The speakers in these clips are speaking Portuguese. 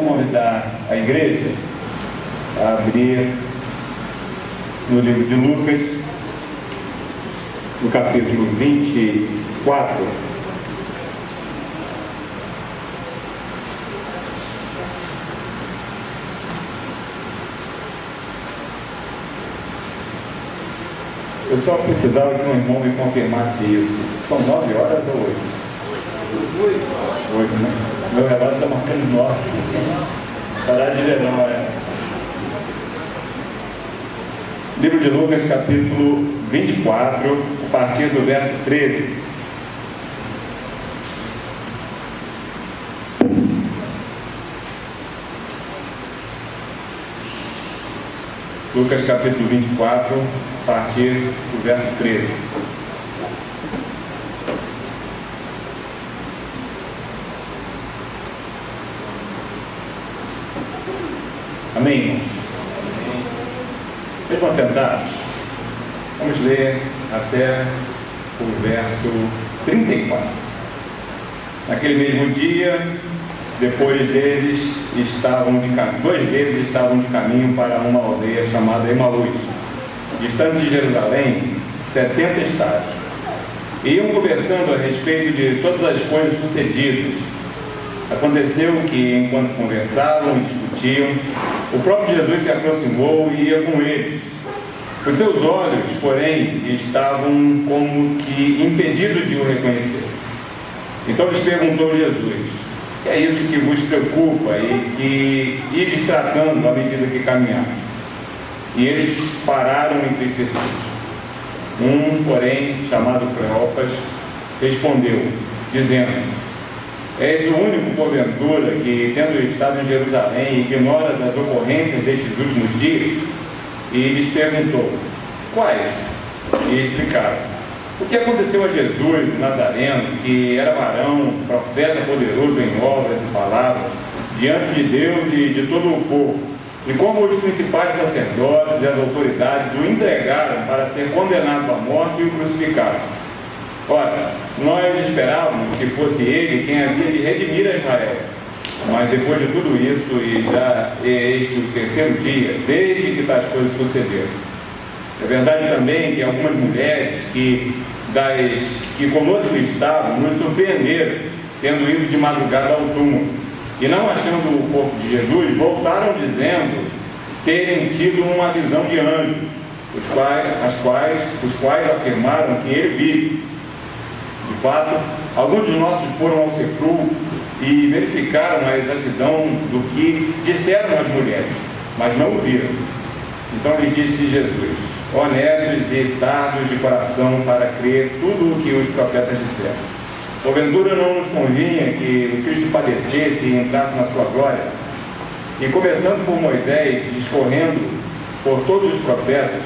convidar a igreja a abrir no livro de Lucas, no capítulo 24. Eu só precisava que um irmão me confirmasse isso. São 9 horas ou 8? 8, né? Meu relógio está marcando 9. Parar de ver, não é? Livro de Lucas, capítulo 24, a partir do verso 13. Lucas, capítulo 24, a partir do verso 13. Amém, irmãos? Mesmo assentados, vamos ler até o verso 34. Naquele mesmo dia, dois deles estavam de caminho para uma aldeia chamada Emaús, distante de Jerusalém, 70 estádios. E iam conversando a respeito de todas as coisas sucedidas. Aconteceu que, enquanto conversavam e discutiam, o próprio Jesus se aproximou e ia com eles. Os seus olhos, porém, estavam como que impedidos de o reconhecer. Então lhes perguntou Jesus: que é isso que vos preocupa e que ides tratando à medida que caminhais? E eles pararam entristecidos. Um, porém, chamado Cleopas, respondeu, dizendo: és o único, porventura, que, tendo estado em Jerusalém, ignoras as ocorrências destes últimos dias? E lhes perguntou: quais? E explicaram: o que aconteceu a Jesus, o Nazareno, que era varão, profeta poderoso em obras e palavras, diante de Deus e de todo o povo, e como os principais sacerdotes e as autoridades o entregaram para ser condenado à morte e o crucificaram. Ora, nós esperávamos que fosse ele quem havia de redimir a Israel. Mas depois de tudo isso, e já é este o terceiro dia, desde que tais coisas sucederam. É verdade também que algumas mulheres que conosco estavam, nos surpreenderam, tendo ido de madrugada ao túmulo, e não achando o corpo de Jesus, voltaram dizendo terem tido uma visão de anjos, os quais afirmaram que ele vive. De fato, alguns de nós foram ao sepulcro e verificaram a exatidão do que disseram as mulheres, mas não o viram. Então lhes disse Jesus: honestos e tardos de coração para crer tudo o que os profetas disseram. Porventura não nos convinha que o Cristo padecesse e entrasse na sua glória? E começando por Moisés, discorrendo por todos os profetas,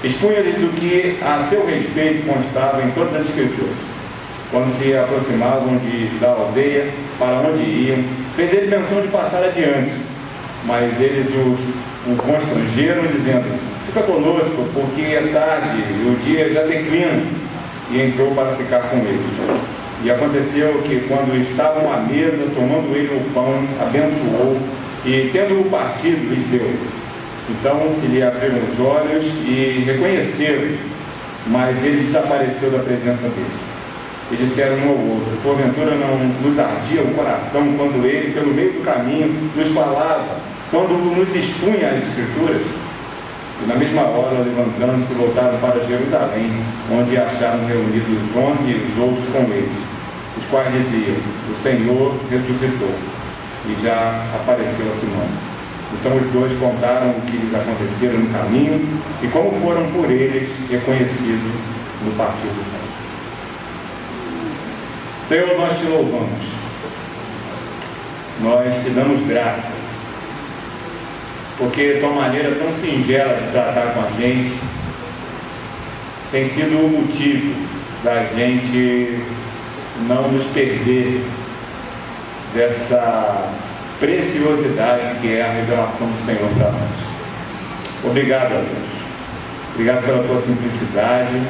expunha-lhes o que a seu respeito constava em todas as escrituras. Quando se aproximavam da aldeia para onde iam, fez ele menção de passar adiante, mas eles o constrangeram, dizendo: fica conosco, porque é tarde e o dia já declina. E entrou para ficar com eles. E aconteceu que, quando estavam à mesa, tomando ele o pão, abençoou, e tendo-o partido, lhes deu. Então se lhe abriram os olhos e reconheceram, mas ele desapareceu da presença deles. E disseram um ao outro: porventura não nos ardia o coração quando ele, pelo meio do caminho, nos falava, quando nos expunha as Escrituras? E na mesma hora, levantando-se, voltaram para Jerusalém, onde acharam reunidos os 11 e os outros com eles, os quais diziam: o Senhor ressuscitou e já apareceu a Simão. Então os dois contaram o que lhes aconteceram no caminho e como foram por eles reconhecidos no partir do pão. Senhor, nós te louvamos, nós te damos graça, porque tua maneira tão singela de tratar com a gente tem sido o motivo da gente não nos perder dessa preciosidade que é a revelação do Senhor para nós. Obrigado a Deus, obrigado pela tua simplicidade,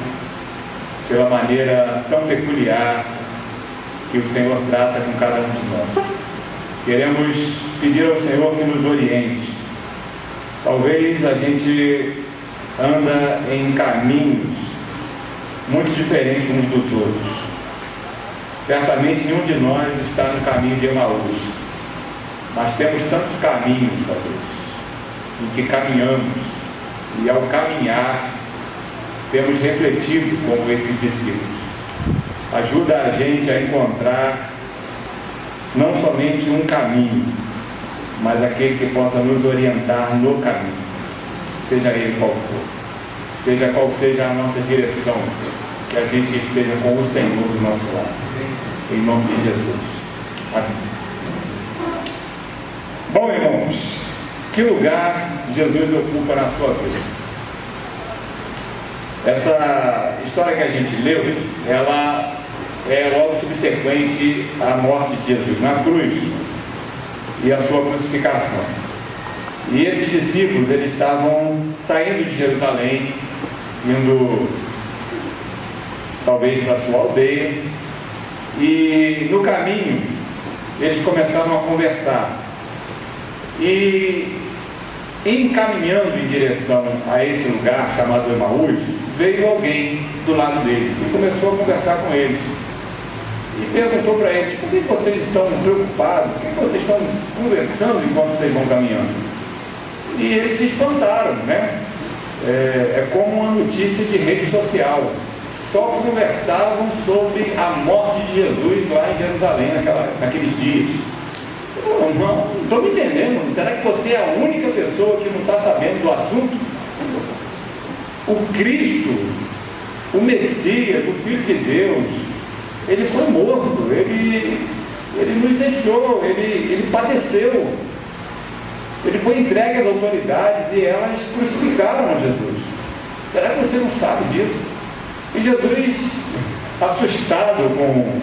pela maneira tão peculiar que o Senhor trata com cada um de nós. queremos pedir ao Senhor que nos oriente. Talvez a gente anda em caminhos muito diferentes uns dos outros. Certamente nenhum de nós está no caminho de Emaús, mas temos tantos caminhos, talvez, em que caminhamos, e ao caminhar temos refletido como esses discípulos. Ajuda a gente a encontrar não somente um caminho, mas aquele que possa nos orientar no caminho, seja ele qual for, seja qual seja a nossa direção, que a gente esteja com o Senhor do nosso lado, em nome de Jesus. Amém. Bom, irmãos, que lugar Jesus ocupa na sua vida? Essa história que a gente leu, ela é logo subsequente à morte de Jesus na cruz e à sua crucificação. E esses discípulos, eles estavam saindo de Jerusalém, indo talvez para a sua aldeia, e no caminho eles começaram a conversar, e encaminhando em direção a esse lugar chamado Emaús, veio alguém do lado deles e começou a conversar com eles e perguntou para eles: por que vocês estão preocupados? Por que vocês estão conversando enquanto vocês vão caminhando? E eles se espantaram, né? É como uma notícia de rede social. Só conversavam sobre a morte de Jesus lá em Jerusalém naqueles dias. Não estou me entendendo. Será que você é a única pessoa que não está sabendo do assunto? O Cristo, o Messias, o Filho de Deus, ele foi morto, ele nos deixou, ele padeceu, ele foi entregue às autoridades e elas crucificaram a Jesus. Será que você não sabe disso? E Jesus, assustado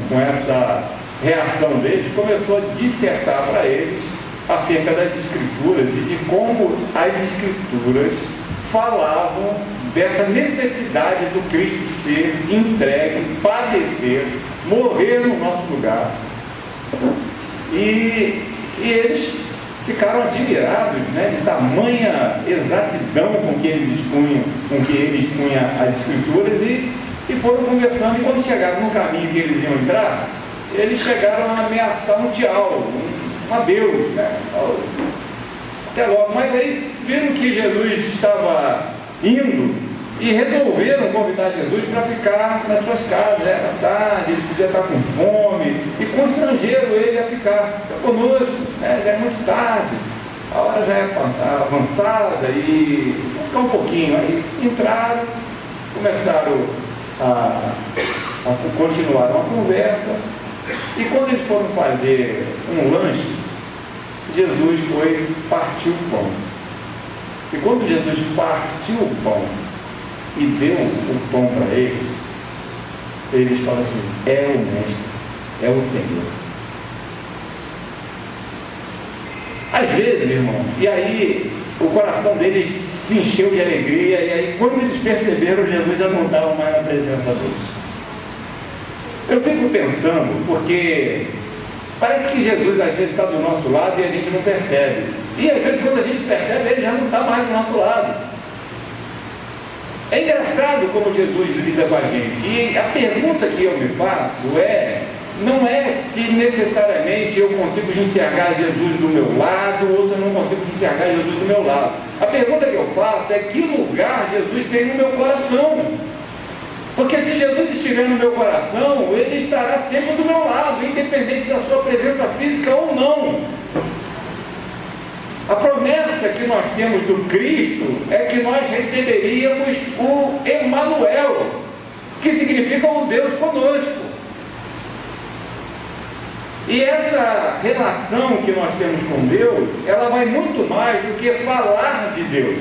com essa reação deles, começou a dissertar para eles acerca das Escrituras e de como as Escrituras falavam dessa necessidade do Cristo ser entregue, padecer, morrer no nosso lugar. E eles ficaram admirados, né, de tamanha exatidão com que eles expunham as Escrituras, e foram conversando. E quando chegaram no caminho que eles iam entrar, eles chegaram a ameaçar um tchau, um adeus, né? Até logo. Mas aí viram que Jesus estava indo e resolveram convidar Jesus para ficar nas suas casas. Era tarde, ele podia estar com fome, e constrangeram ele a ficar conosco, né? Já é muito tarde, a hora já é avançada, e vamos ficar um pouquinho. Aí entraram, começaram continuaram a conversa, e quando eles foram fazer um lanche, Jesus foi partir o pão. E quando Jesus partiu o pão e deu o pão para eles falaram assim: é o Mestre, é o Senhor. Às vezes, irmão, e aí o coração deles se encheu de alegria, e aí quando eles perceberam, Jesus já não estava mais na presença deles. Eu fico pensando, porque parece que Jesus às vezes está do nosso lado e a gente não percebe, e às vezes quando a gente percebe, ele já não está mais do nosso lado. É engraçado como Jesus lida com a gente, e a pergunta que eu me faço não é se necessariamente eu consigo enxergar Jesus do meu lado, ou se eu não consigo enxergar Jesus do meu lado. A pergunta que eu faço é: que lugar Jesus tem no meu coração? Porque se Jesus estiver no meu coração, ele estará sempre do meu lado, independente da sua presença física ou não. A promessa que nós temos do Cristo é que nós receberíamos o Emanuel, que significa o Deus conosco. E essa relação que nós temos com Deus, ela vai muito mais do que falar de Deus.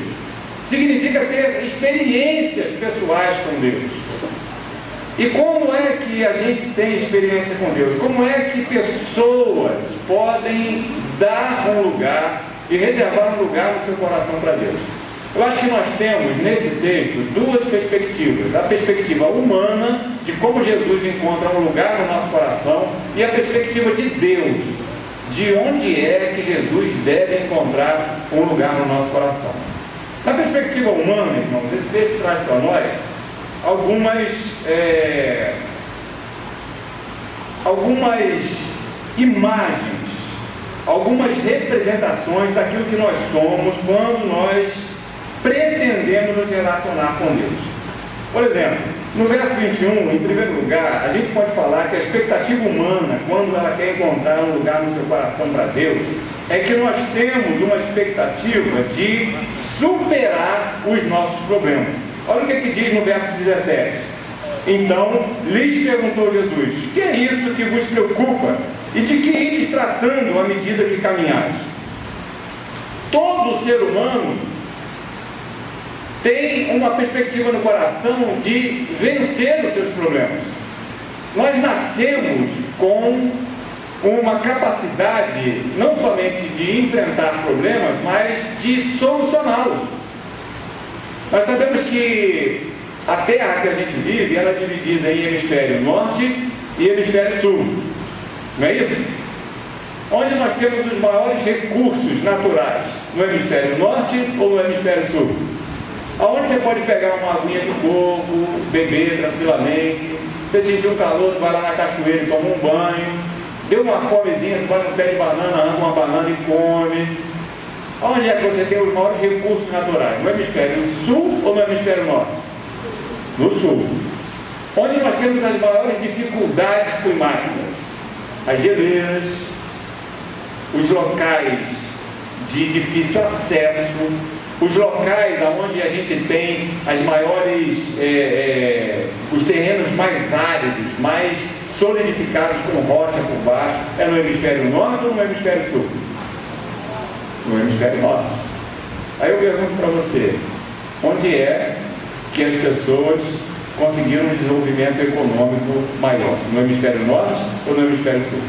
Significa ter experiências pessoais com Deus. E como é que a gente tem experiência com Deus? Como é que pessoas podem dar um lugar e reservar um lugar no seu coração para Deus? Eu acho que nós temos nesse texto duas perspectivas: a perspectiva humana, de como Jesus encontra um lugar no nosso coração, e a perspectiva de Deus, de onde é que Jesus deve encontrar um lugar no nosso coração. Na perspectiva humana, irmãos, esse texto traz para nós algumas imagens, algumas representações daquilo que nós somos quando nós pretendemos nos relacionar com Deus. Por exemplo, no verso 21, em primeiro lugar, a gente pode falar que a expectativa humana, quando ela quer encontrar um lugar no seu coração para Deus, é que nós temos uma expectativa de superar os nossos problemas. Olha o que diz no verso 17. Então lhes perguntou Jesus: que é isso que vos preocupa? E de que ides tratando à medida que caminhais? Todo ser humano tem uma perspectiva no coração de vencer os seus problemas. Nós nascemos com uma capacidade não somente de enfrentar problemas, mas de solucioná-los. Nós sabemos que a Terra que a gente vive, ela é dividida em hemisfério norte e hemisfério sul, não é isso? Onde nós temos os maiores recursos naturais, no hemisfério norte ou no hemisfério sul? Aonde você pode pegar uma aguinha de coco, beber tranquilamente, você sentir um calor, tu vai lá na cachoeira e toma um banho, deu uma fomezinha, tu vai no pé de banana, arranca uma banana e come. Onde é que você tem os maiores recursos naturais? No hemisfério sul ou no hemisfério norte? No sul. Onde nós temos as maiores dificuldades climáticas? As geleiras, os locais de difícil acesso, os locais onde a gente tem as maiores, os terrenos mais áridos, mais solidificados com rocha por baixo, é no hemisfério norte ou no hemisfério sul? No hemisfério norte. Aí eu pergunto para você, onde é que as pessoas conseguiram um desenvolvimento econômico maior? No hemisfério norte ou no hemisfério sul?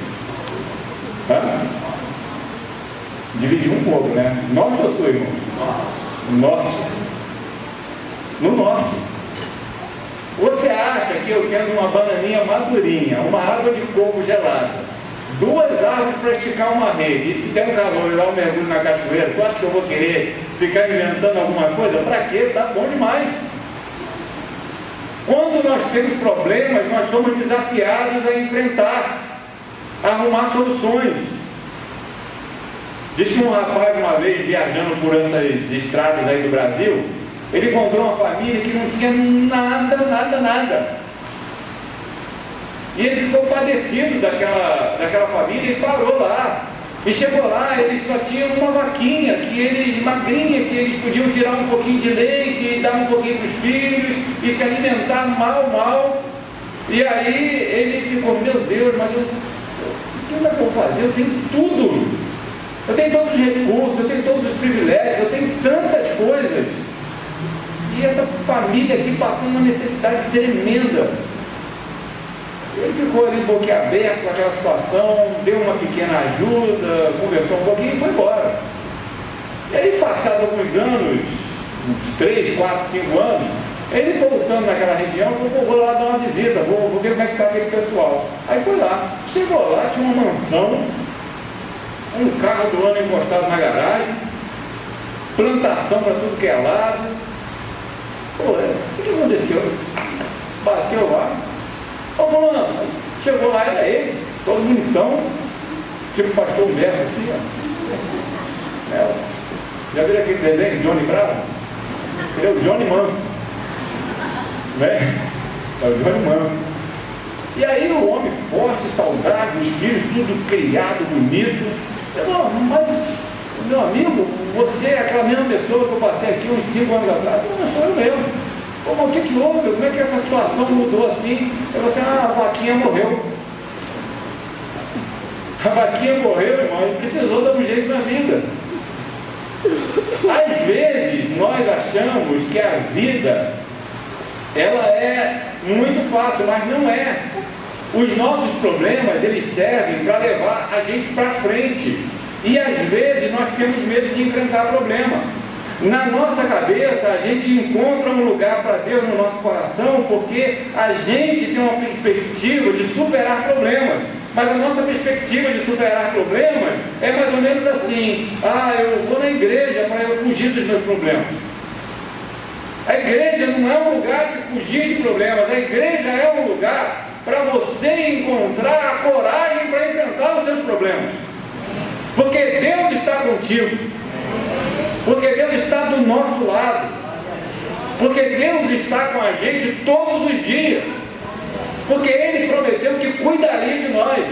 Dividiu um pouco, né? Norte ou sul, irmãos? Norte. No norte. Você acha que eu tendo uma bananinha madurinha, uma água de coco gelada, 2 árvores para esticar uma rede, e se der um calor e dar um mergulho na cachoeira, tu acha que eu vou querer ficar inventando alguma coisa? Para quê? Tá bom demais. Quando nós temos problemas, nós somos desafiados a enfrentar, a arrumar soluções. Diz que um rapaz, uma vez viajando por essas estradas aí do Brasil, ele encontrou uma família que não tinha nada. E ele ficou padecido daquela família e parou lá. E chegou lá, eles só tinham uma vaquinha, magrinha, que eles podiam tirar um pouquinho de leite e dar um pouquinho para os filhos e se alimentar mal. E aí ele ficou: meu Deus, mas o que eu vou fazer? Eu tenho tudo. Eu tenho todos os recursos, eu tenho todos os privilégios, eu tenho tantas coisas. E essa família aqui passando uma necessidade tremenda. Ele ficou ali boquiaberto com aquela situação, deu uma pequena ajuda, conversou um pouquinho e foi embora. E aí, passado alguns anos, uns 3, 4, 5 anos, ele voltando naquela região, vou lá dar uma visita, vou ver como é que está aquele pessoal. Aí foi lá, chegou lá, tinha uma mansão, um carro do ano encostado na garagem, plantação para tudo que é lado. Pô, o que aconteceu? Bateu lá. Ô fulano, chegou lá, era ele, todo bonitão, tipo pastor Humberto assim, ó. Já viram aquele desenho, Johnny Bravo? Ele é o Johnny Manso, né? É o Johnny Manso. E aí o homem forte, saudável, os filhos tudo criado, bonito. Eu falei: mas meu amigo, você é aquela mesma pessoa que eu passei aqui uns 5 anos atrás? Não, sou eu mesmo. Pô, mas o que houve? Como é que essa situação mudou assim? Eu falei assim: a vaquinha morreu. A vaquinha morreu, irmão, e precisou dar um jeito na vida. Às vezes nós achamos que a vida ela é muito fácil, mas não é. Os nossos problemas, eles servem para levar a gente para frente. E às vezes nós temos medo de enfrentar problema. Na nossa cabeça, a gente encontra um lugar para Deus no nosso coração, porque a gente tem uma perspectiva de superar problemas. mas a nossa perspectiva de superar problemas é mais ou menos assim: eu vou na igreja para eu fugir dos meus problemas. A igreja não é um lugar de fugir de problemas, a igreja é um lugar para você encontrar a coragem para enfrentar os seus problemas, porque Deus está contigo, porque Deus está do nosso lado, porque Deus está com a gente todos os dias, porque Ele prometeu que cuidaria de nós.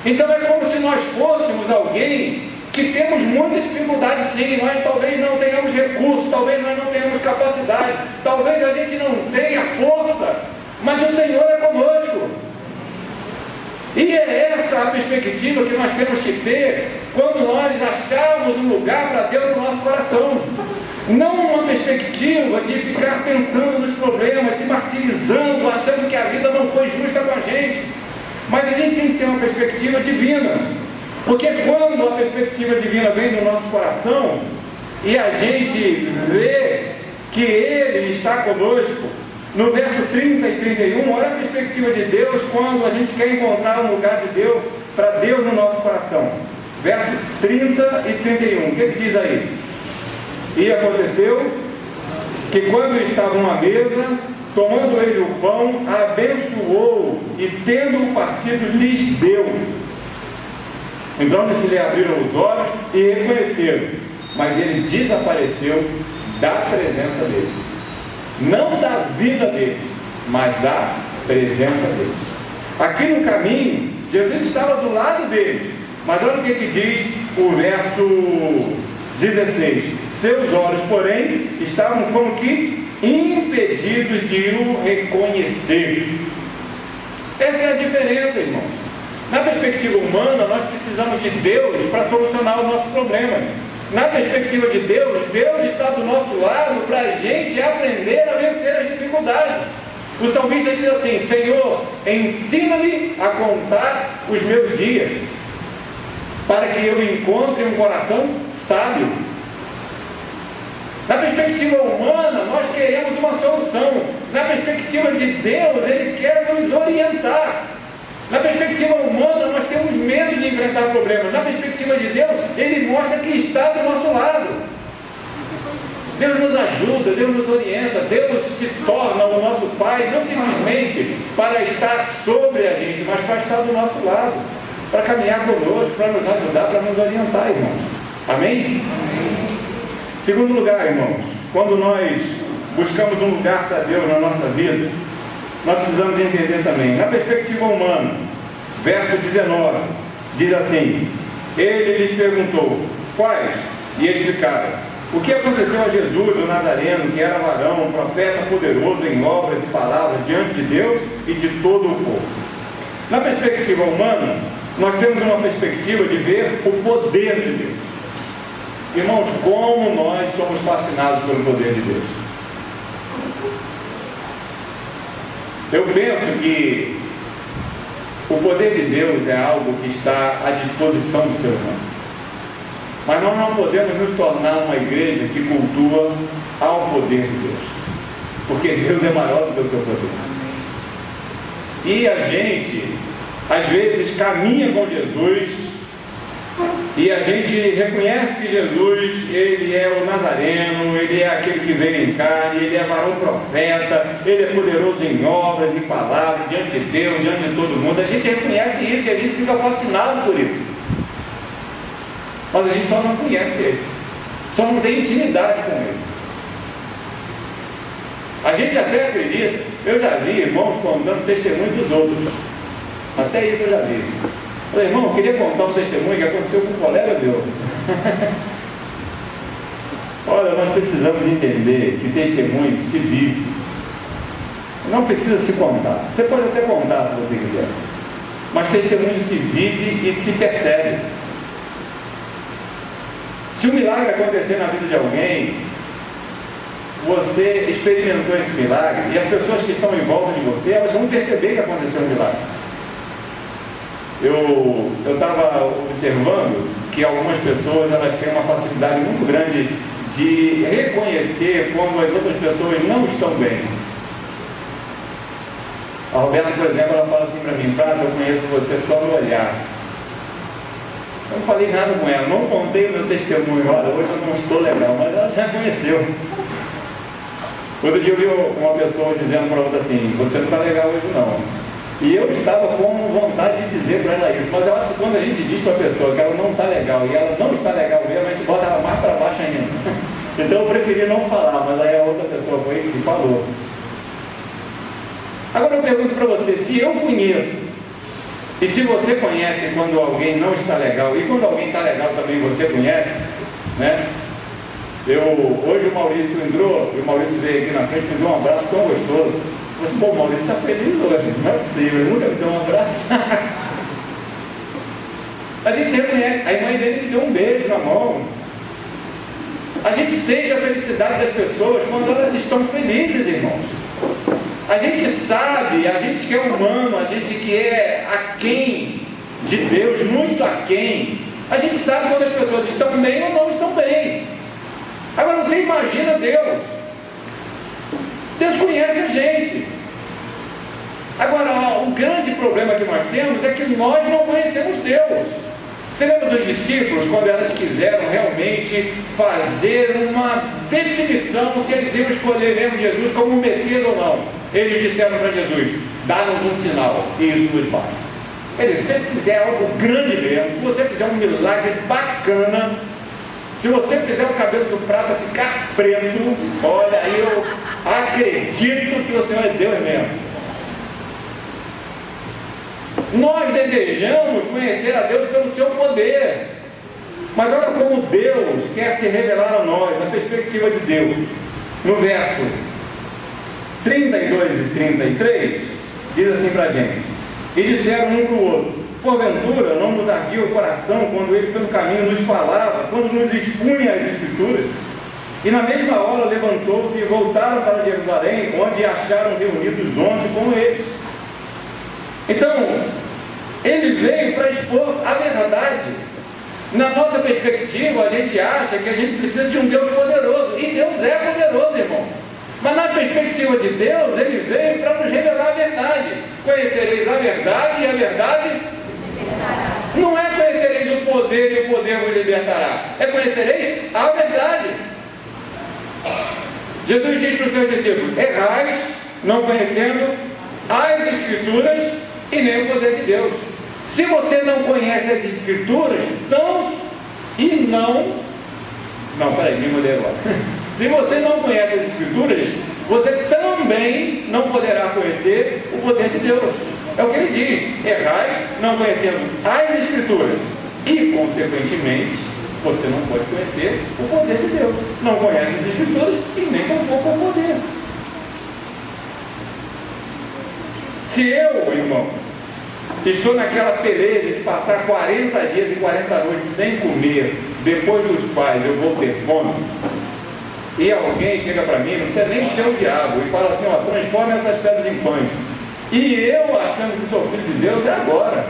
Então é como se nós fôssemos alguém que temos muita dificuldade, sim. Nós talvez não tenhamos recursos, talvez nós não tenhamos capacidade, talvez a gente não tenha força, mas o Senhor é conosco. E é essa a perspectiva que nós temos que ter quando nós acharmos um lugar para Deus no nosso coração. Não uma perspectiva de ficar pensando nos problemas, se martirizando, achando que a vida não foi justa com a gente. Mas a gente tem que ter uma perspectiva divina. Porque quando a perspectiva divina vem no nosso coração e a gente vê que Ele está conosco, no verso 30 e 31, olha a perspectiva de Deus quando a gente quer encontrar um lugar de Deus, para Deus no nosso coração. Verso 30 e 31, o que diz aí? E aconteceu que quando estavam à mesa, tomando ele o pão, abençoou e tendo-o partido, lhes deu. Então eles lhe abriram os olhos e reconheceram, mas ele desapareceu da presença deles. Não da vida deles, mas da presença deles. Aqui no caminho, Jesus estava do lado deles, mas olha o que diz o verso 16: seus olhos, porém, estavam como que impedidos de o reconhecer. Essa é a diferença, irmãos. Na perspectiva humana, nós precisamos de Deus para solucionar os nossos problemas. Na perspectiva de Deus, Deus está do nosso lado para a gente aprender a vencer as dificuldades. O salmista diz assim: Senhor, ensina-me a contar os meus dias, para que eu encontre um coração sábio. Na perspectiva humana, nós queremos uma solução. Na perspectiva de Deus, Ele quer nos orientar. Na perspectiva humana, nós temos medo de enfrentar problemas. Na perspectiva de Deus, Ele mostra que está do nosso lado. Deus nos ajuda, Deus nos orienta, Deus se torna o nosso Pai, não simplesmente para estar sobre a gente, mas para estar do nosso lado, para caminhar conosco, para nos ajudar, para nos orientar, irmãos. Amém? Segundo lugar, irmãos, quando nós buscamos um lugar para Deus na nossa vida, nós precisamos entender também, na perspectiva humana, verso 19, diz assim: ele lhes perguntou, quais? E explicaram, o que aconteceu a Jesus, o Nazareno, que era varão, um profeta poderoso em obras e palavras diante de Deus e de todo o povo. Na perspectiva humana, nós temos uma perspectiva de ver o poder de Deus. Irmãos, como nós somos fascinados pelo poder de Deus. Eu penso que o poder de Deus é algo que está à disposição do ser humano. Mas nós não podemos nos tornar uma igreja que cultua ao poder de Deus, porque Deus é maior do que o seu poder. E a gente, às vezes, caminha com Jesus, e a gente reconhece que Jesus, Ele é o Nazareno, Ele é aquele que veio em carne, Ele é varão profeta, Ele é poderoso em obras e palavras, diante de Deus, diante de todo mundo. A gente reconhece isso e a gente fica fascinado por isso. Mas a gente só não conhece Ele, só não tem intimidade com Ele. A gente até acredita, eu já vi irmãos contando testemunho dos outros, até isso eu já vi. Falei, irmão, eu queria contar um testemunho que aconteceu com um colega meu. Olha, nós precisamos entender que testemunho se vive, não precisa se contar. Você pode até contar se você quiser, mas testemunho se vive e se percebe. Se um milagre acontecer na vida de alguém, você experimentou esse milagre, e as pessoas que estão em volta de você, elas vão perceber que aconteceu um milagre. Eu estava observando que algumas pessoas, elas têm uma facilidade muito grande de reconhecer quando as outras pessoas não estão bem. A Roberta, por exemplo, ela fala assim para mim: Prata, eu conheço você só no olhar. Eu não falei nada com ela, não contei o meu testemunho. Olha, hoje eu não estou legal, mas ela já conheceu. Outro dia eu vi uma pessoa dizendo para outra assim: você não está legal hoje não. E eu estava com vontade de dizer para ela isso, mas eu acho que quando a gente diz para a pessoa que ela não está legal e ela não está legal mesmo, a gente bota ela mais para baixo ainda. Então eu preferi não falar, mas aí a outra pessoa foi e falou. Agora eu pergunto para você: se eu conheço, e se você conhece quando alguém não está legal, e quando alguém está legal também você conhece, né? Hoje o Maurício entrou, e o Maurício veio aqui na frente e me deu um abraço tão gostoso. Eu falei: pô, o Maurício está feliz hoje, não é possível, ele nunca me deu um abraço. A gente reconhece, a mãe dele me deu um beijo na mão. A gente sente a felicidade das pessoas quando elas estão felizes, irmãos. A gente sabe, a gente que é humano, a gente que é aquém de Deus, muito aquém, a gente sabe quando as pessoas estão bem ou não estão bem. Agora você imagina Deus. Deus conhece a gente. Agora, o grande problema que nós temos é que nós não conhecemos Deus. Você lembra dos discípulos, quando elas quiseram realmente fazer uma definição se eles iam escolher mesmo Jesus como um Messias ou não? Eles disseram para Jesus: dá-nos um sinal, e isso nos basta. Quer dizer, se você fizer algo grande mesmo, se você fizer um milagre bacana, se você fizer o cabelo do Prata ficar preto, olha, aí eu acredito que o Senhor é Deus mesmo. Nós desejamos conhecer a Deus pelo seu poder, mas olha como Deus quer se revelar a nós, na perspectiva de Deus. No verso 32 e 33, diz assim para a gente: e disseram um para o outro: porventura não nos ardia o coração quando ele pelo caminho nos falava, quando nos expunha as Escrituras? E na mesma hora levantou-se e voltaram para Jerusalém, onde acharam reunidos 11 como eles. Então, ele veio para expor a verdade. Na nossa perspectiva, a gente acha que a gente precisa de um Deus poderoso, e Deus é poderoso, irmão. Mas na perspectiva de Deus, ele veio para nos revelar a verdade. Conhecereis a verdade, e a verdade não é conhecereis o poder e o poder vos libertará, é conhecereis a verdade. Jesus diz para os seus discípulos: errais, não conhecendo as Escrituras e nem o poder de Deus. Se você não conhece as Escrituras, me mudei agora. Se você não conhece as Escrituras, você também não poderá conhecer o poder de Deus. É o que ele diz: errais, não conhecendo as Escrituras, e consequentemente você não pode conhecer o poder de Deus. Não conhece as Escrituras e nem tampouco o poder. Se eu, irmão, estou naquela peleja de passar 40 dias e 40 noites sem comer, depois dos pais eu vou ter fome, e alguém chega para mim, não precisa nem ser o diabo, e fala assim: ó, transforma essas pedras em pães, e eu achando que sou filho de Deus, é agora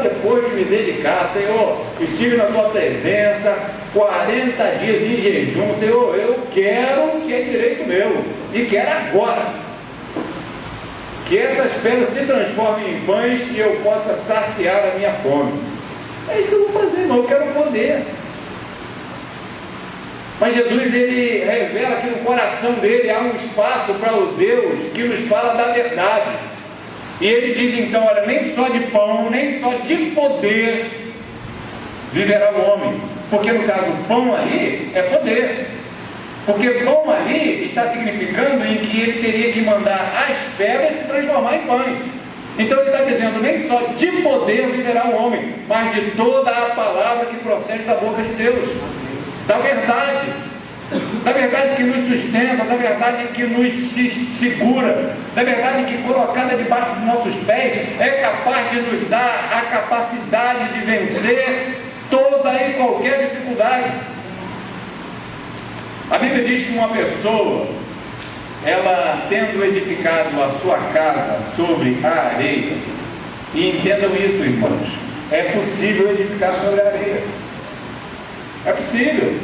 depois de me dedicar, Senhor, estive na tua presença 40 dias em jejum, Senhor, eu quero que é direito meu, e quero agora que essas pedras se transformem em pães e eu possa saciar a minha fome. É isso que eu vou fazer, irmão, eu quero poder. Mas Jesus, ele revela que no coração dele há um espaço para o Deus que nos fala da verdade. E ele diz então: olha, nem só de pão, nem só de poder viverá o homem. Porque no caso, o pão ali é poder. Porque pão ali está significando em que ele teria que mandar as pedras se transformar em pães. Então ele está dizendo: nem só de poder viverá o homem, mas de toda a palavra que procede da boca de Deus. Da verdade que nos sustenta, da verdade que nos segura, da verdade que colocada debaixo dos nossos pés é capaz de nos dar a capacidade de vencer toda e qualquer dificuldade. A Bíblia diz que uma pessoa, ela tendo edificado a sua casa sobre a areia, e entendam isso, irmãos, é possível edificar sobre a areia. É possível.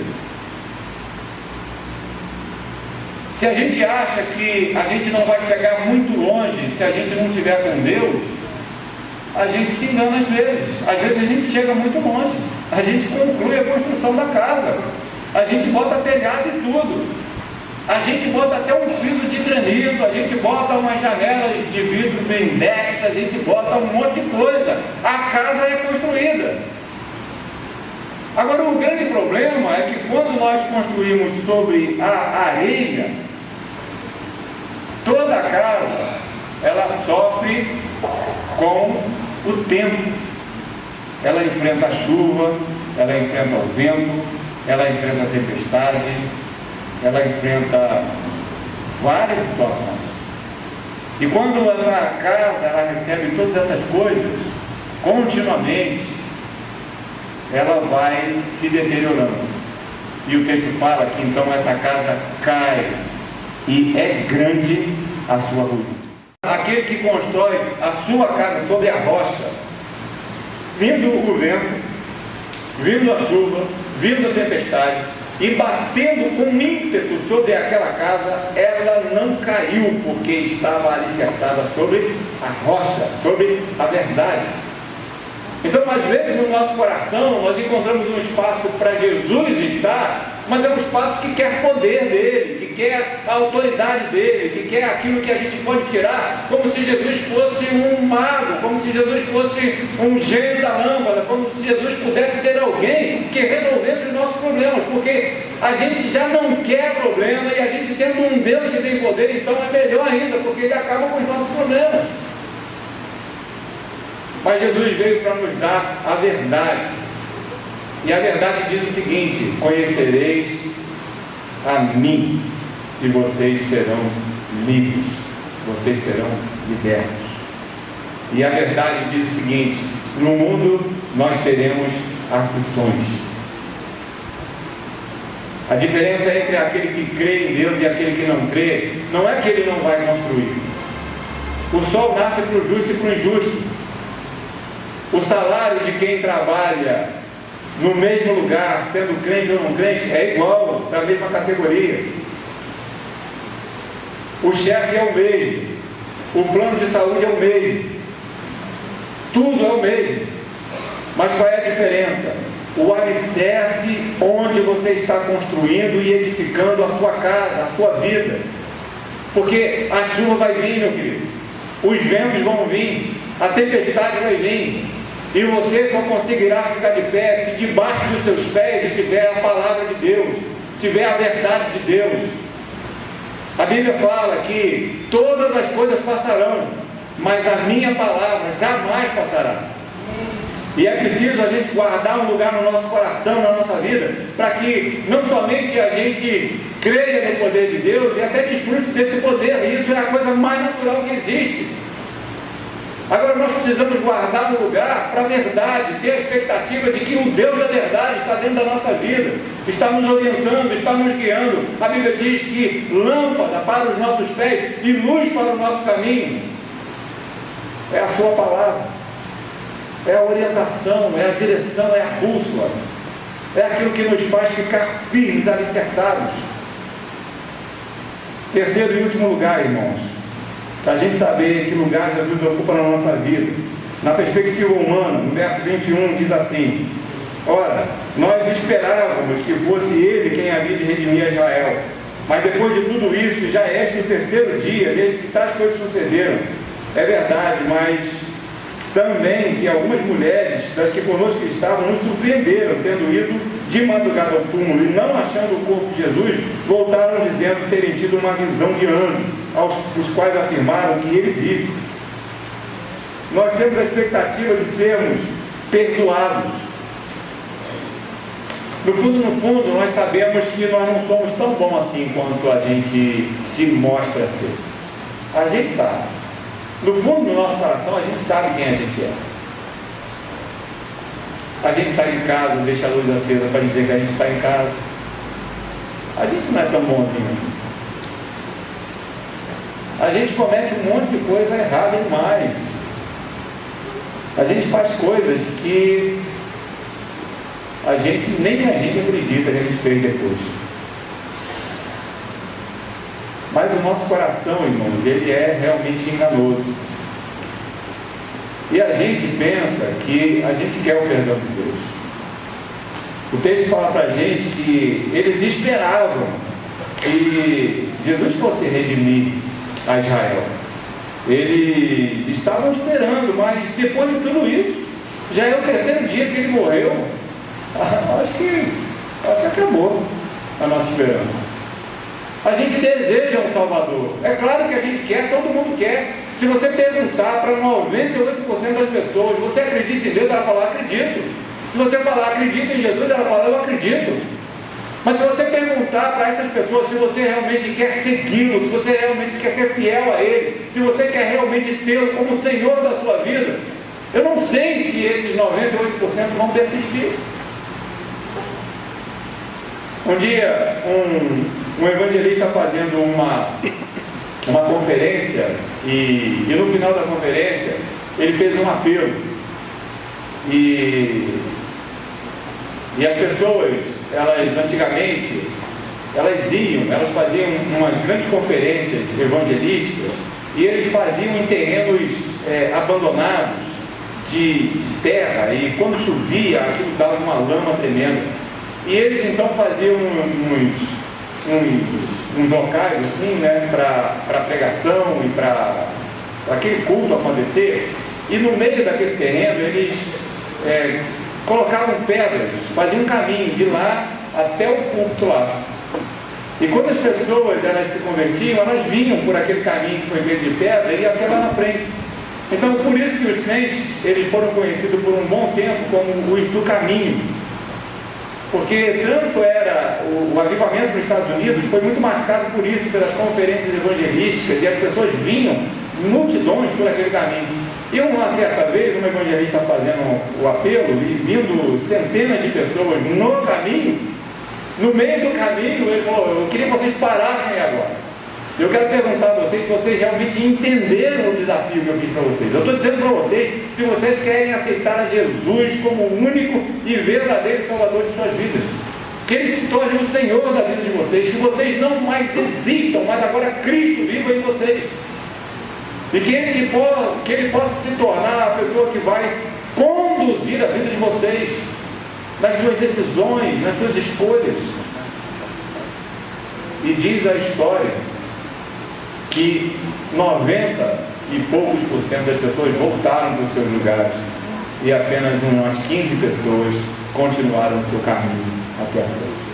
Se a gente acha que a gente não vai chegar muito longe se a gente não estiver com Deus, a gente se engana às vezes. Às vezes a gente chega muito longe, a gente conclui a construção da casa, a gente bota telhado e tudo, a gente bota até um piso de granito, a gente bota uma janela de vidro blindex, a gente bota um monte de coisa, a casa é construída. Agora, o grande problema é que quando nós construímos sobre a areia, toda a casa, ela sofre com o tempo. Ela enfrenta a chuva, ela enfrenta o vento, ela enfrenta a tempestade, ela enfrenta várias situações. E quando essa casa, ela recebe todas essas coisas, continuamente, ela vai se deteriorando. E o texto fala que então essa casa cai, e é grande a sua ruína. Aquele que constrói a sua casa sobre a rocha, vindo o vento, vindo a chuva, vindo a tempestade, e batendo com ímpeto sobre aquela casa, ela não caiu, porque estava alicerçada sobre a rocha, sobre a verdade. Então, às vezes, no nosso coração, nós encontramos um espaço para Jesus estar, mas é um espaço que quer poder dele, que quer a autoridade dele, que quer aquilo que a gente pode tirar, como se Jesus fosse um mago, como se Jesus fosse um gênio da lâmpada, como se Jesus pudesse ser alguém que resolvesse os nossos problemas, porque a gente já não quer problema, e a gente tendo um Deus que tem poder, então é melhor ainda, porque ele acaba com os nossos problemas. Mas Jesus veio para nos dar a verdade, e a verdade diz o seguinte: conhecereis a mim, e vocês serão livres, vocês serão libertos. E a verdade diz o seguinte: no mundo nós teremos aflições. A diferença entre aquele que crê em Deus e aquele que não crê, não é que ele não vai construir. O sol nasce para o justo e para o injusto. O salário de quem trabalha no mesmo lugar, sendo crente ou não crente, é igual, da mesma categoria. O chefe é o mesmo, o plano de saúde é o mesmo, tudo é o mesmo. Mas qual é a diferença? O alicerce onde você está construindo e edificando a sua casa, a sua vida. Porque a chuva vai vir, meu querido, os ventos vão vir, a tempestade vai vir, e você só conseguirá ficar de pé se debaixo dos seus pés tiver a palavra de Deus, tiver a verdade de Deus. A Bíblia fala que todas as coisas passarão, mas a minha palavra jamais passará. E é preciso a gente guardar um lugar no nosso coração, na nossa vida, para que não somente a gente creia no poder de Deus e até desfrute desse poder. Isso é a coisa mais natural que existe. Agora nós precisamos guardar um lugar para a verdade, ter a expectativa de que o Deus da verdade está dentro da nossa vida, está nos orientando, está nos guiando. A Bíblia diz que lâmpada para os nossos pés e luz para o nosso caminho é a sua palavra, é a orientação, é a direção, é a bússola, é aquilo que nos faz ficar firmes, alicerçados. Terceiro e último lugar, irmãos, para a gente saber que lugar Jesus ocupa na nossa vida, na perspectiva humana, no verso 21 diz assim: ora, nós esperávamos que fosse Ele quem havia de redimir a Israel, mas depois de tudo isso, já é este o terceiro dia desde que tais coisas sucederam. É verdade, mas também que algumas mulheres das que conosco estavam nos surpreenderam, tendo ido de madrugada ao túmulo e não achando o corpo de Jesus, voltaram dizendo terem tido uma visão de anjo, os quais afirmaram que ele vive. Nós temos a expectativa de sermos perdoados. No fundo, nós sabemos que nós não somos tão bons assim quanto a gente se mostra ser. A gente sabe. No fundo do nosso coração, a gente sabe quem a gente é. A gente sai de casa, deixa a luz acesa para dizer que a gente está em casa. A gente não é tão bonzinho assim. A gente comete um monte de coisa errada demais. A gente faz coisas que nem a gente acredita que a gente fez depois. Mas o nosso coração, irmãos, ele é realmente enganoso. E a gente pensa que a gente quer o perdão de Deus. O texto fala para a gente que eles esperavam que Jesus fosse redimir a Israel. Eles estavam esperando, mas depois de tudo isso, já é o terceiro dia que ele morreu. Acho que acabou a nossa esperança. A gente deseja um Salvador. É claro que a gente quer, todo mundo quer. Se você perguntar para 98% das pessoas, você acredita em Deus? Ela fala, acredito. Se você falar, acredito em Jesus, ela fala, eu acredito. Mas se você perguntar para essas pessoas se você realmente quer segui-lo, se você realmente quer ser fiel a Ele, se você quer realmente tê-lo como Senhor da sua vida, eu não sei se esses 98% vão persistir. Um dia, um evangelista fazendo uma conferência, e no final da conferência, ele fez um apelo. E as pessoas, elas antigamente, elas faziam umas grandes conferências evangelísticas, e eles faziam em terrenos abandonados, de terra, e quando chovia, aquilo dava uma lama tremenda. E eles então faziam uns locais assim, né, para pregação e para aquele culto acontecer, e no meio daquele terreno eles colocavam pedras, faziam um caminho de lá até o culto lá. E quando as pessoas elas se convertiam, elas vinham por aquele caminho que foi feito de pedra e até lá na frente. Então, por isso que os crentes eles foram conhecidos por um bom tempo como os do caminho. Porque tanto era o avivamento nos Estados Unidos, foi muito marcado por isso, pelas conferências evangelísticas, e as pessoas vinham multidões por aquele caminho. E uma certa vez, um evangelista fazendo o apelo, e vindo centenas de pessoas no caminho, no meio do caminho, ele falou, eu queria que vocês parassem agora. Eu quero perguntar a vocês se vocês realmente entenderam o desafio que eu fiz para vocês. Eu estou dizendo para vocês, se vocês querem aceitar a Jesus como o único e verdadeiro Salvador de suas vidas, que Ele se torne o Senhor da vida de vocês, que vocês não mais existam, mas agora Cristo viva em vocês, e que Ele possa se tornar a pessoa que vai conduzir a vida de vocês, nas suas decisões, nas suas escolhas. E diz a história que 90 e poucos % das pessoas voltaram para os seus lugares e apenas umas 15 pessoas continuaram o seu caminho até a frente.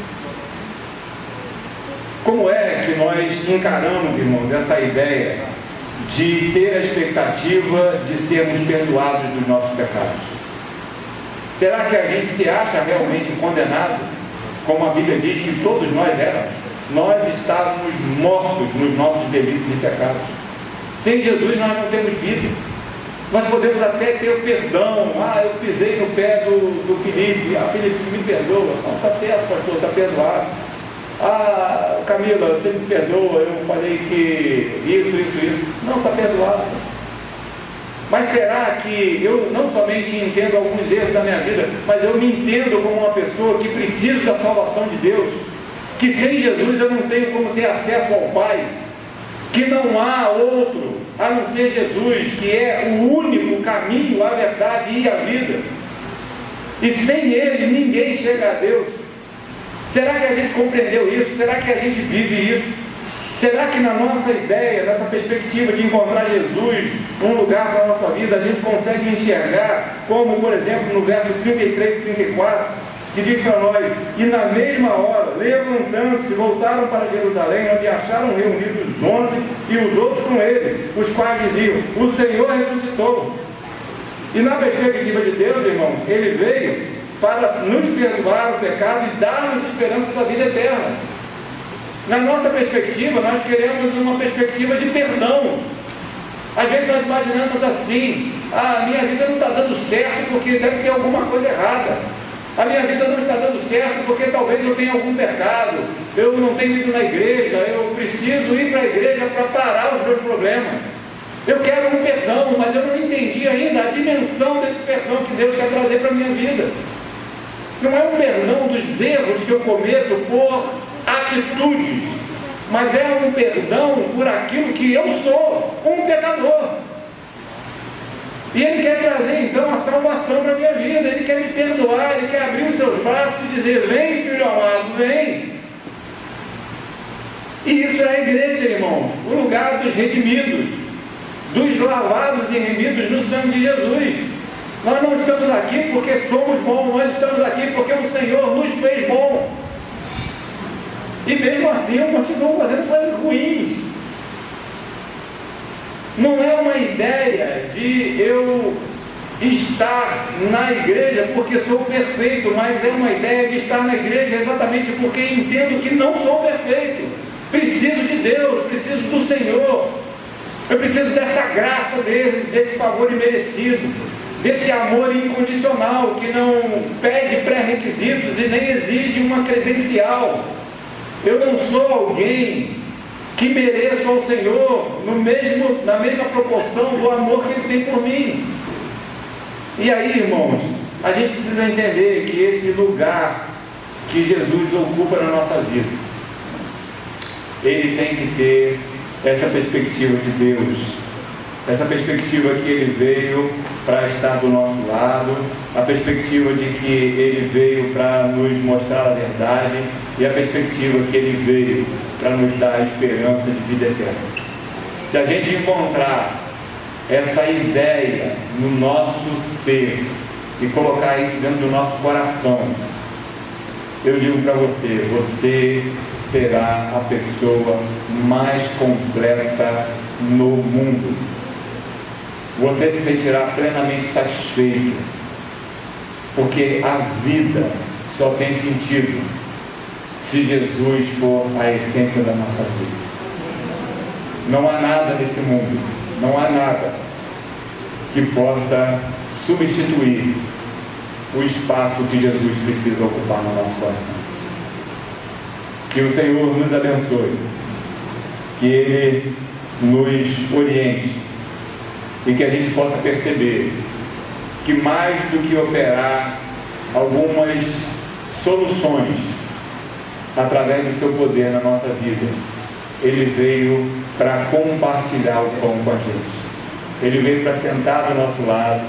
Como é que nós encaramos, irmãos, essa ideia de ter a expectativa de sermos perdoados dos nossos pecados? Será que a gente se acha realmente condenado, como a Bíblia diz que todos nós éramos? Nós estávamos mortos nos nossos delitos e pecados. Sem Jesus nós não temos vida. Nós podemos até ter o perdão. Eu pisei no pé do Felipe. Felipe, me perdoa. Não, está certo, pastor, está perdoado. Camila, você me perdoa, eu falei que isso. Não, está perdoado. Mas será que eu não somente entendo alguns erros da minha vida, mas eu me entendo como uma pessoa que precisa da salvação de Deus? Que sem Jesus eu não tenho como ter acesso ao Pai, que não há outro a não ser Jesus, que é o único caminho, a verdade e a vida, e sem Ele ninguém chega a Deus. Será que a gente compreendeu isso? Será que a gente vive isso? Será que na nossa ideia, nessa perspectiva de encontrar Jesus, um lugar para a nossa vida, a gente consegue enxergar, como por exemplo no verso 33 e 34, que diz para nós, e na mesma hora, levantando-se, voltaram para Jerusalém, onde acharam reunidos os 11 e os outros com ele, os quais diziam, o Senhor ressuscitou. E na perspectiva de Deus, irmãos, Ele veio para nos perdoar o pecado e dar-nos esperança da vida eterna. Na nossa perspectiva, nós queremos uma perspectiva de perdão. Às vezes nós imaginamos assim, a minha vida não está dando certo porque deve ter alguma coisa errada. A minha vida não está dando certo porque talvez eu tenha algum pecado, eu não tenho ido na igreja, eu preciso ir para a igreja para parar os meus problemas. Eu quero um perdão, mas eu não entendi ainda a dimensão desse perdão que Deus quer trazer para a minha vida. Não é um perdão dos erros que eu cometo por atitudes, mas é um perdão por aquilo que eu sou, um pecador. E Ele quer trazer então a salvação para a minha vida, Ele quer me perdoar, Ele quer abrir os seus braços e dizer: vem, filho amado, vem. E isso é a igreja, irmãos, o lugar dos redimidos, dos lavados e remidos no sangue de Jesus. Nós não estamos aqui porque somos bons, nós estamos aqui porque o Senhor nos fez bom. E mesmo assim eu continuo fazendo coisas ruins. Não é uma ideia de eu estar na igreja porque sou perfeito, mas é uma ideia de estar na igreja exatamente porque entendo que não sou perfeito. Preciso de Deus, preciso do Senhor. Eu preciso dessa graça dele, desse favor imerecido, desse amor incondicional que não pede pré-requisitos e nem exige uma credencial. Eu não sou alguém que mereço ao Senhor na mesma proporção do amor que Ele tem por mim. E aí, irmãos, a gente precisa entender que esse lugar que Jesus ocupa na nossa vida, Ele tem que ter essa perspectiva de Deus, essa perspectiva que Ele veio para estar do nosso lado, a perspectiva de que Ele veio para nos mostrar a verdade e a perspectiva que Ele veio para nos dar a esperança de vida eterna. Se a gente encontrar essa ideia no nosso ser e colocar isso dentro do nosso coração, eu digo para você, você será a pessoa mais completa no mundo. Você se sentirá plenamente satisfeito, porque a vida só tem sentido se Jesus for a essência da nossa vida. Não há nada nesse mundo, não há nada que possa substituir o espaço que Jesus precisa ocupar no nosso coração. Que o Senhor nos abençoe, que Ele nos oriente e que a gente possa perceber que mais do que operar algumas soluções através do seu poder na nossa vida, Ele veio para compartilhar o pão com a gente. Ele veio para sentar do nosso lado,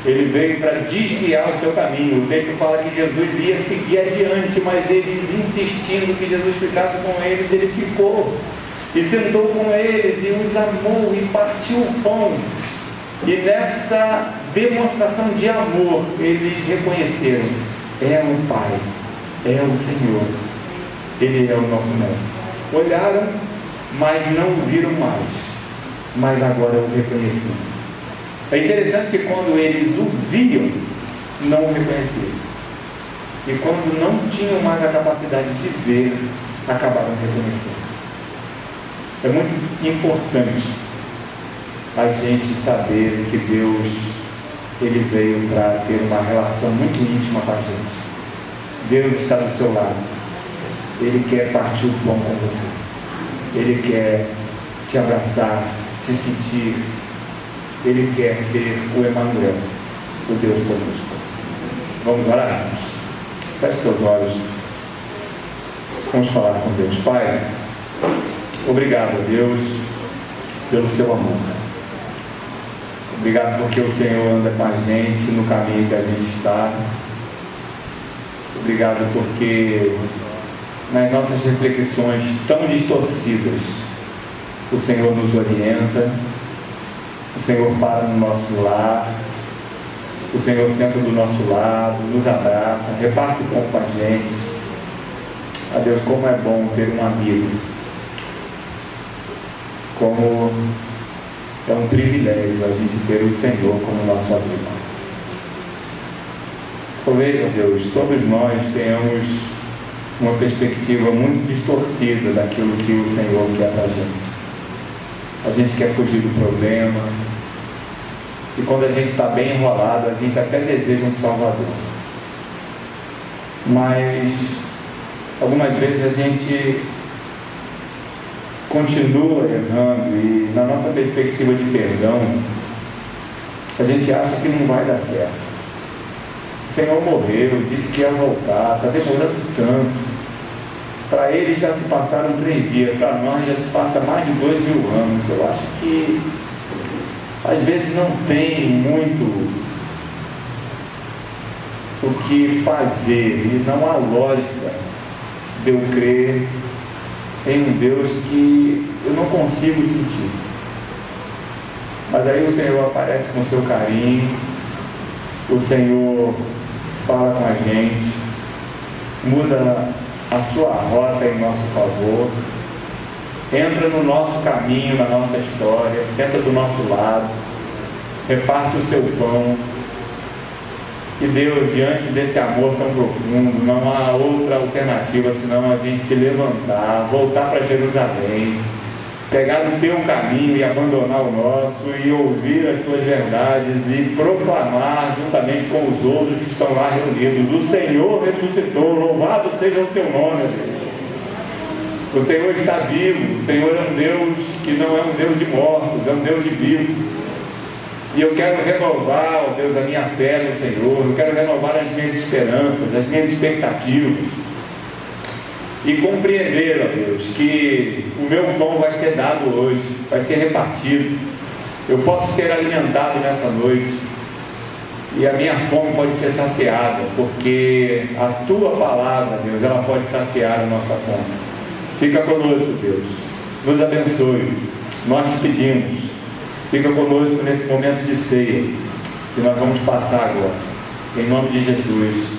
Ele veio para desviar o seu caminho. O texto fala que Jesus ia seguir adiante, mas eles insistindo que Jesus ficasse com eles, Ele ficou e sentou com eles e os amou e partiu o pão. E nessa demonstração de amor, eles reconheceram: é o Pai, é o Senhor, Ele é o nosso mestre. Olharam, mas não viram mais, mas agora o reconheciam. É interessante que quando eles o viam, não o reconheciam, e quando não tinham mais a capacidade de ver, acabaram reconhecendo. É muito importante a gente saber que Deus, Ele veio para ter uma relação muito íntima com a gente. Deus está do seu lado, Ele quer partir o pão com você, Ele quer te abraçar, te sentir, Ele quer ser o Emanuel, o Deus conosco. Vamos orar, irmãos? Feche seus olhos, vamos falar com Deus. Pai, obrigado, Deus, pelo seu amor. Obrigado porque o Senhor anda com a gente no caminho que a gente está. Obrigado porque nas nossas reflexões tão distorcidas, o Senhor nos orienta, o Senhor para no nosso lar, o Senhor senta do nosso lado, nos abraça, reparte o pão com a gente. A Deus, como é bom ter um amigo, como é um privilégio a gente ter o Senhor como nosso amigo. Talvez, ó Deus, todos nós tenhamos uma perspectiva muito distorcida daquilo que o Senhor quer para a gente. A gente quer fugir do problema, e quando a gente está bem enrolado, a gente até deseja um Salvador. Mas algumas vezes a gente continua errando, e na nossa perspectiva de perdão, a gente acha que não vai dar certo. O Senhor morreu, disse que ia voltar, está demorando tanto. Para eles já se passaram 3 dias, para nós já se passa mais de 2.000 anos. Eu acho que às vezes não tem muito o que fazer e não há lógica de eu crer em um Deus que eu não consigo sentir. Mas aí o Senhor aparece com o seu carinho, o Senhor fala com a gente, muda a sua rota em nosso favor, entra no nosso caminho, na nossa história, senta do nosso lado, reparte o seu pão. E Deus, diante desse amor tão profundo, não há outra alternativa senão a gente se levantar, voltar para Jerusalém, pegar o teu caminho e abandonar o nosso, e ouvir as tuas verdades e proclamar juntamente com os outros que estão lá reunidos: o Senhor ressuscitou, louvado seja o teu nome, Deus. O Senhor está vivo, o Senhor é um Deus que não é um Deus de mortos, é um Deus de vivos. E eu quero renovar, ó Deus, a minha fé no Senhor, eu quero renovar as minhas esperanças, as minhas expectativas, e compreender, ó Deus, que o meu pão vai ser dado hoje, vai ser repartido, eu posso ser alimentado nessa noite, e a minha fome pode ser saciada, porque a tua palavra, Deus, ela pode saciar a nossa fome. Fica conosco, Deus, nos abençoe, nós te pedimos, fica conosco nesse momento de ceia que nós vamos passar agora, em nome de Jesus.